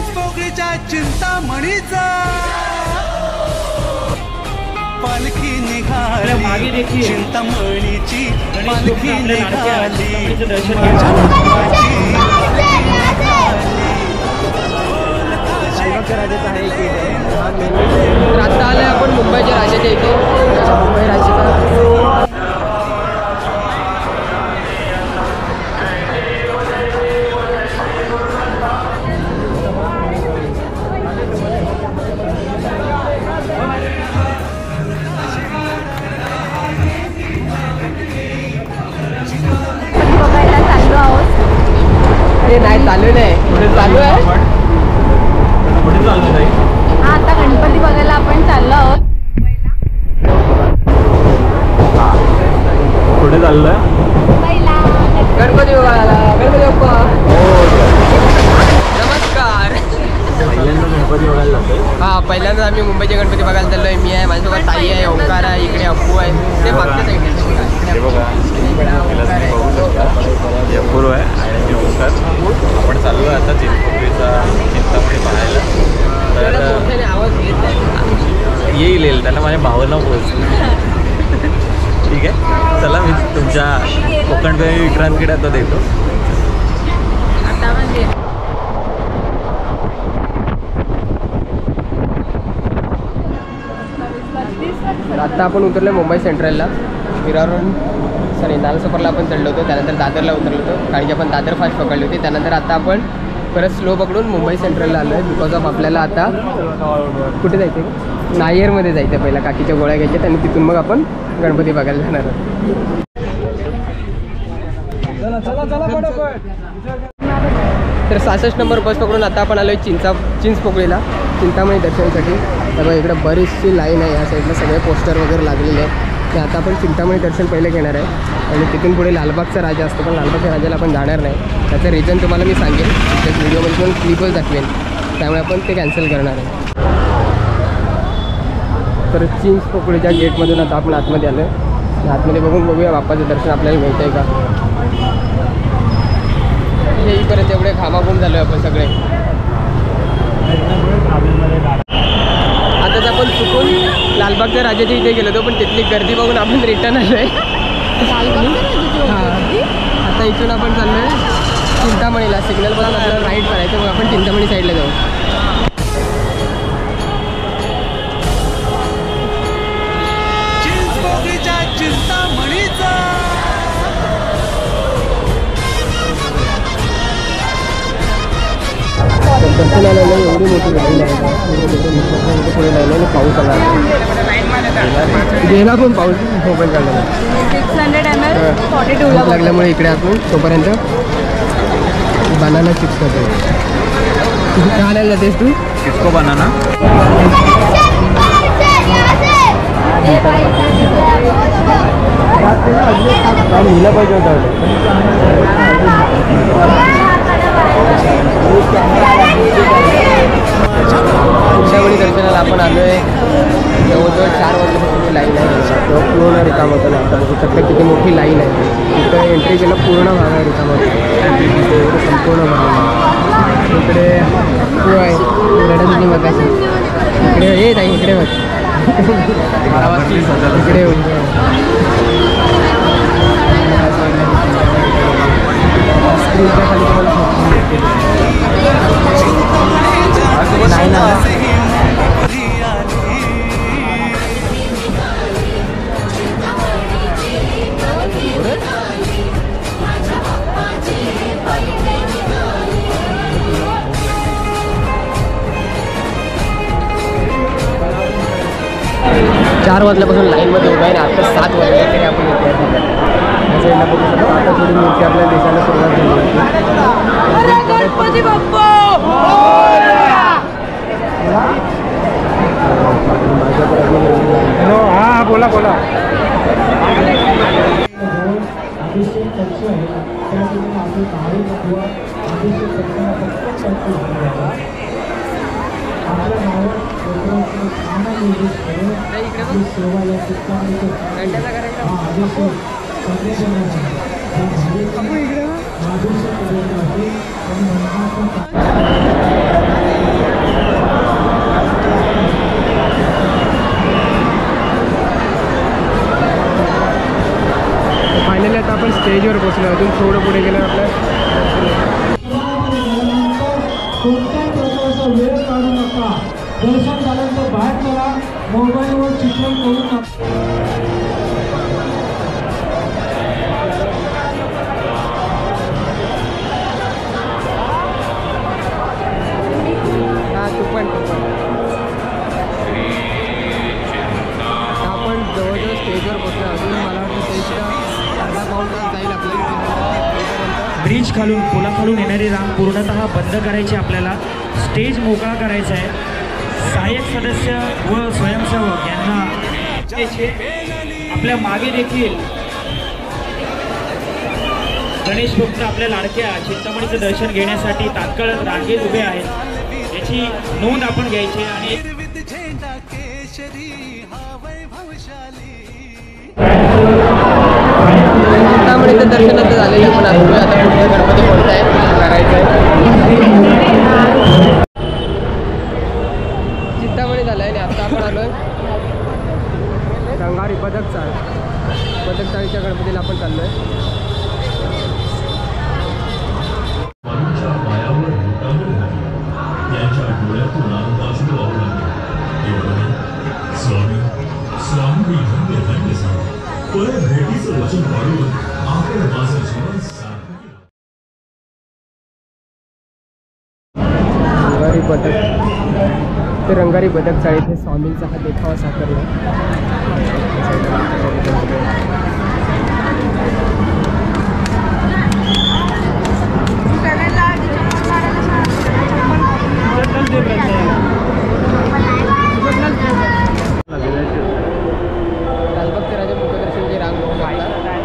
चिंचपोकळीच्या चिंतामणीचा पालखी निघाली, चिंतामणीची पालखी निघाली, तर आता आलोय आपण मुंबईच्या राजाच्या इथे. मुंबई राजाचा बघायला चाललो आहोत. अरे नाही चालू नाही, चालू आहे. हा आता गणपती बघायला आपण चाललो आहोत. कुठे चाललोय? गणपती बघायला. गणपती बाप्पा नमस्कार. पहिल्यांदा गणपती बघायला जातोय. हा पहिल्यांदा आम्ही मुंबईचे गणपती बघायला चाललोय. मी आहे, माझ्यासोबत ताई आहे, ओंकार आहे, इकडे अप्पू आहे. ते मागच्या साईडला हे बघा बघू शकता, हे अपूर्व आहे आणि ओंकार. आपण चाललो आता चिंचपोकळीचा चिंतामणी पाहायला. तर आवाज येत नाही. येईल त्याला माझ्या भावना पोहोचली. ठीक आहे, चला मी तुमच्या कोकणकवी विक्रांतकडे आता देतो. आता म्हणजे तर आता आपण उतरलो मुंबई सेंट्रलला. विरारून सॉरी नालसोपरला आपण चढलो होतो, त्यानंतर दादरला उतरलो होतो, कारण की आपण दादर फास्ट पकडली होती. त्यानंतर आता आपण परत स्लो पकडून मुंबई सेंट्रलला आलो आहे. बिकॉज ऑफ आपल्याला आता कुठे जायचं आहे? नायरमध्ये जायचं आहे. पहिला काकीच्या गोळ्या घ्यायच्यात आणि तिथून मग आपण गणपती बघायला जाणार आहोत. तर 66 नंबर बस पकडून आता आपण आलो आहे चिंचपोकळीला चिंतामणी दर्शनासाठी. तर इकडे बरीचशी लाईन आहे. या साईडला सगळे पोस्टर वगैरे लागलेले आहेत. तर आता आपण चिंतामणी दर्शन पहिले घेणार आहे आणि तिथून पुढे लालबागचा राजा असतो, पण लालबागच्या राजाला आपण जाणार नाही. त्याचं रिझन तुम्हाला मी सांगेन, त्याच व्हिडिओमध्ये पण क्लिपच दाखवेन, त्यामुळे आपण ते कॅन्सल करणार आहे. तर चिंचपोकळीच्या गेटमधून आता आपण आतमध्ये आलो आहे. आतमध्ये बघून बघूया बाप्पाचं दर्शन आपल्याला मिळतं आहे का. येईपर्यंत एवढे घामाघूम झालो आहे आपण सगळे. आताच आपण चुकून लालबागच्या राजाच्या इथे गेलो होतो, पण तिथली गर्दी बघून आपण रिटर्न आलो आहे. आता इथून आपण चाललो आहे चिंतामणीला. सिग्नलपासून आपल्याला राईट करायचं, मग आपण चिंतामणी साईडला जाऊ. चिंचपोकळीच्या चिंतामणीचा दर्शनाला एवढी मोठी लाईन आहे. पुढे लाईन आहे, पाऊस आला गेला पण पाऊस मोबाईल काढला 600 ml 42 लागल्यामुळे इकडे आपण तोपर्यंत बनाना चिप्स खातो. काय आणायला जातेस तू? किसको बनाना? लिहिलं पाहिजे होतं. चिंतामणी दर्शनाला आपण आलो आहे. जवळजवळ 4 वाजल्यापासून लाईन आहे. तेव्हा पूर्ण रिकाम होतं ना. आता बघू शकता किती मोठी लाईन आहे. तिथं एंट्री केलं पूर्ण भाग आहे रिकाम होतं. संपूर्ण भाग इकडे तू आहे रडायची मगाशी. इकडे येत आहे, इकडे बघ. इकडे स्क्रीनच्या खाली नाही ना. 4 वाजल्यापासून लाईनमध्ये उभा आहे आणि आता 7 वाजले तरी आपण इथे साईडला बघू शकतो. आता थोडी मूर्ती आपल्या देशाला सुरुवात झाली. गणपती बाप्पा हा बोला बोला. दर्शन झाल्यानंतर बाहेर चला, मोबाईलवर चित्रण करू नका. आपण जवळजवळ स्टेजवर पोहोचलो. अजून मला वाटतं स्टेजचा अर्धा पाऊण तास जाईल आपल्याला. ब्रिज खालून पुलाखालून येणारी रांग पूर्णतः बंद करायची. आपल्याला स्टेज मोकळा करायचा आहे. सहाय्यक सदस्य व स्वयंसेवक यांना आपल्या मागे देखील गणेश भक्त आपल्या लाडक्या चिंतामणीचं दर्शन घेण्यासाठी तात्काळ रांगेत उभे आहेत. याची नोंद आपण घ्यायची. आणि झेंडा केशरी हा वैभवशाली. चिंतामणीचं दर्शन आता झालेलं आहे. पण आता पुढचं गणपती कोणता आहे करायचं आहे. चिंतामणी झालं आहे आणि आता आपण आलो आहे रंगारी पदक चाळीच्या गणपतीला आपण चाललो आहे. रंगारी पदक ते रंगारी पदक चाळीत स्वामींचा हा देखावा साकारला. लालबागच्या राजा मुखदर्शनची रांग मोठी रांग आहे.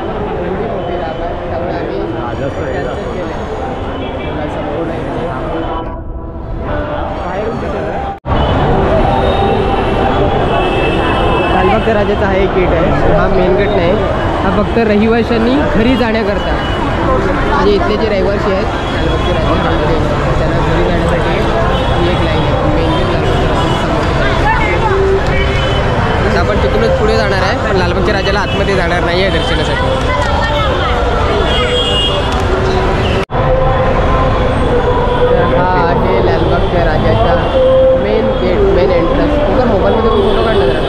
त्यामुळे आम्ही कॅन्सल केले. संपूर्ण लालबागच्या राजाचा हा एक गेट आहे. हा मेन गेट नाही. हा फक्त रहिवाशांनी घरी जाण्याकरता, म्हणजे इथले जे रहिवासी आहेत लालबागच्या राजामध्ये त्यांना घरी जाण्यासाठी ही एक लाईन आहे. मेन गेट लालबागच्या राजाच्या आपण तिथूनच पुढे जाणार आहे. पण लालबागच्या राजाला आतमध्ये जाणार नाही आहे दर्शनासाठी. हा आहे लालबागच्या राजाचा मेन गेट, मेन एंट्रन्स. तुझा मोबाईलमध्ये फोटो काढला जरा.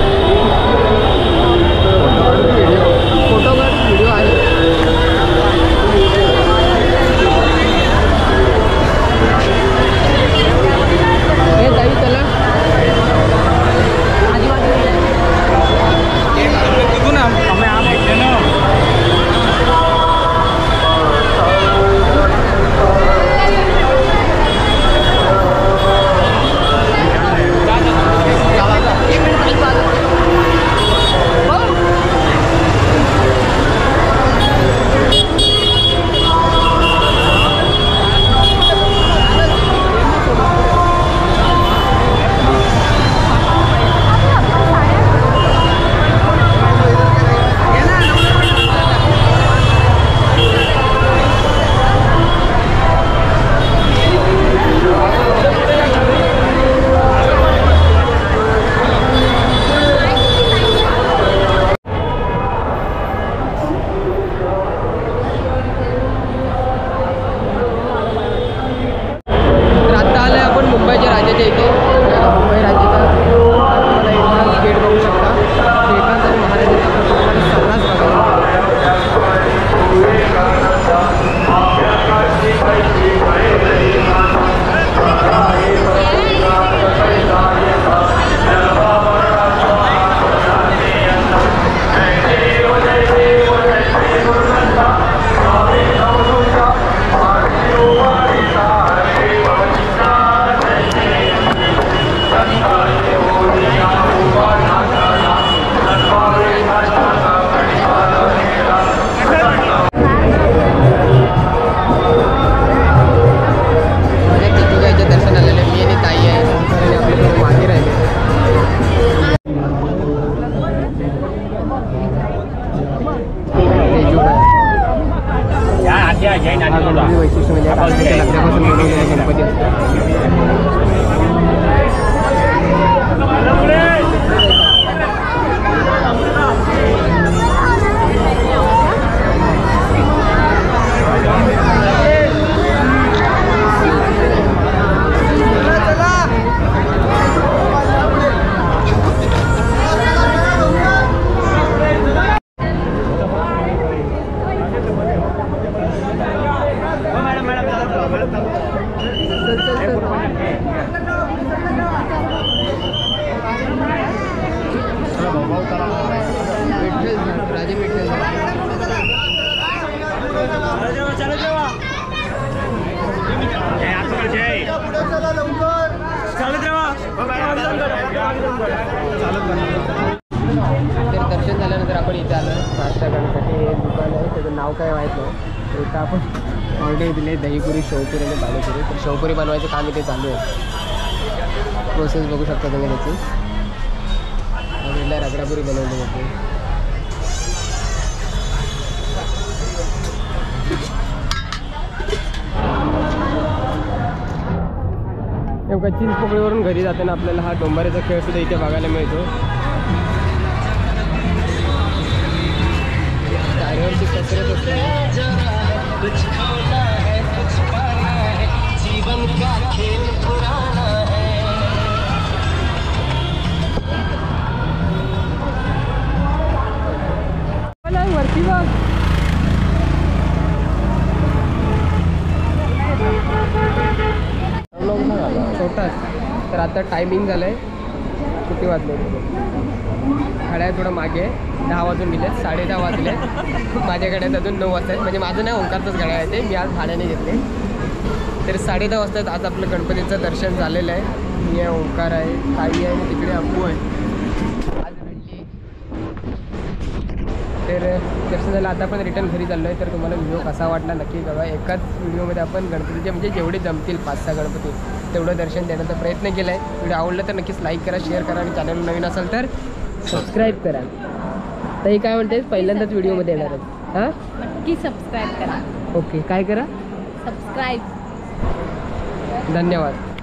फोटो काढ, व्हिडिओ आहे. राजे विठ्ठल तर दर्शन झाल्यानंतर आपण इथे आलो नाश्ता करण्यासाठी. हे दुकान आहे, त्याचं नाव काय माहीत नाही. तर इथं आपण ऑर्डर दिले दहीपुरी, शेवपुरी आणि पाणीपुरी. तर शेवपुरी बनवायचं काम इथे चालू आहे. प्रोसेस बघू शकता तुम्ही त्याची. आणि रगडापुरी बनवली जाते. नेमका चिंचपोकळीवरून घरी जाताना आपल्याला हा डोंबाऱ्याचा खेळ सुद्धा इथे बघायला मिळतो. गाड्यावरची कसरत असते. वरती बघ. छोटाच. तर आता टायमिंग झालं आहे. किती वाजले? गाड्या थोडं मागे 10 वाजून गेले. 10:30 वाजले. माझ्याकडे अजून 9 वाजता आहेत. म्हणजे माझं नाही, ओंकारचंच गाड्या आहे ते. मी आज भाड्याने घेतले. तर 10:30 वाजता आज आपलं गणपतीचं दर्शन झालेलं आहे. मी आहे, ओंकार आहे, ताई आहे आणि तिकडे अप्पू आहे. आज भेटली. तर दर्शन झालं. आता आपण रिटर्न घरी चाललो आहे. तर तुम्हाला व्हिडिओ कसा वाटला नक्की बघा. एकाच व्हिडिओमध्ये आपण गणपतीचे म्हणजे जेवढे जमतील 5-6 गणपती तेवढं दर्शन देण्याचा प्रयत्न केला आहे. व्हिडिओ आवडला तर नक्कीच लाईक करा, शेअर करा आणि चॅनल नवीन असेल तर सबस्क्राईब करा. ताई काय म्हणते? पहिल्यांदाच व्हिडिओमध्ये येणार आहेत. हां, नक्की सबस्क्राईब करा. ओके. काय करा? सबस्क्राईब. धन्यवाद.